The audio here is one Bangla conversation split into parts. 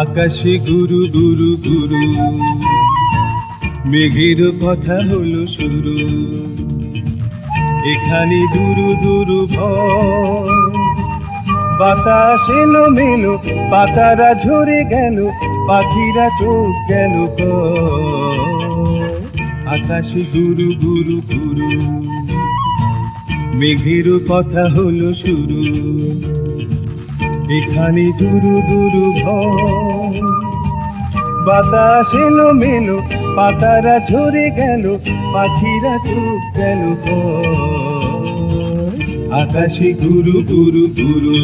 আকাশে গুরু গুরু গুরু, মেঘের কথা হলো শুরু। এখানে দুরু দুরু ভয়, বাতাস এলো মেলো, পাতারা ঝরে গেল, পাখিরা চোখ গেল কয়। আকাশে গুরু গুরু গুরু, মেঘের কথা হলো শুরু। এখানে দুরু দুরু ভয়, বাতাস এলো মেলো, পাতারা ঝরে গেল, পাখিরা চোখ গেল কয়। আকাশে গুরু গুরু গুরু।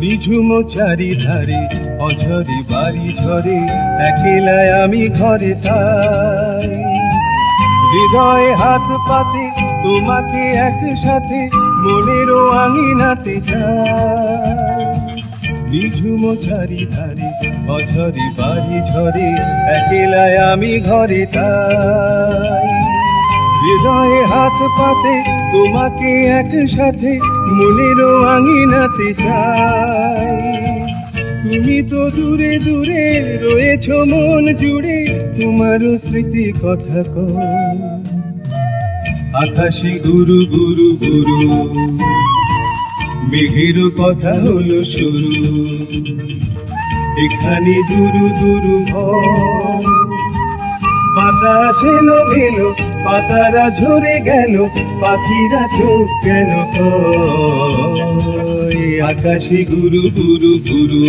নিঝুম চারিধারে অঝরে বাড়ি ঝরে, একলায় আমি ঘরে তাই। হৃদয়ে হাত পাতে তোমাকে একসাথে, মনেরও আঙিনাতে চাই। নিঝুম চারিধারে অঝরে বাড়ি ঝরে, একলায় আমি ঘরে তাই। হৃদয়ে হাত পাতে তোমাকে একসাথে, মনেরও আঙিনাতে চাই। তুমি তো দূরে দূরে রয়েছ মন জুড়ে, তোমারও স্মৃতি কথা কয়। আকাশে গুরু গুরু গুরু, মেঘের কথা হলো শুরু। এখানে দুরু দুরু ভয়, বাতাস এলো মেলো, পাতারা ঝরে গেল, পাখিরা চোখ গেল কয়। আকাশে গুরু গুরু গুরু।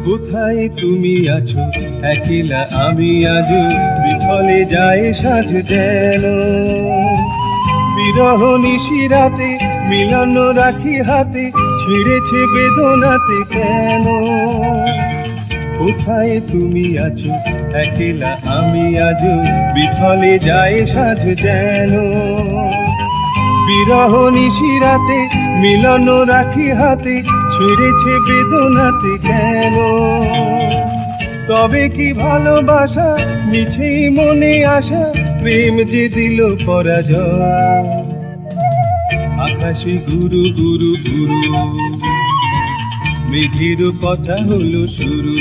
কোথায় তুমি আছো একলা আমি আজ, বিফলে যায় সাজ যেন। বিরহ নিশিরাতে মিলন রাখি হাতে, ছিঁড়েছে বেদনাতে কেন। কোথায় তুমি আছো একলা আমি আজ, বিফলে যায় সাজ যেন। বিরহ নিশিরাতে মিলন রাখি হাতে, ছিঁড়েছে বেদনাতে কেন। তবে কি ভালোবাসা মিছেই মনে আসা, প্রেম যে দিল পরাজয়। আকাশে গুরু গুরু গুরু, মেঘের কথা হলো শুরু।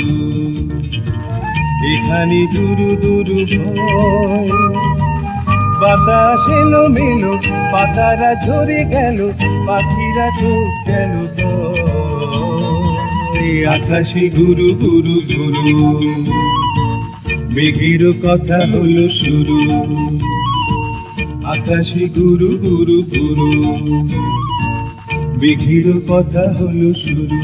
এখানে দুরু দুরু ভয়, বাতাস এলো মেলো, পাতারা ঝরে গেল, পাখিরা চোখ গেল কয়। আকাশে গুরু গুরু গুরু, মেঘের কথা হলো শুরু। আকাশে গুরু গুরু গুরু, মেঘের কথা হলো শুরু।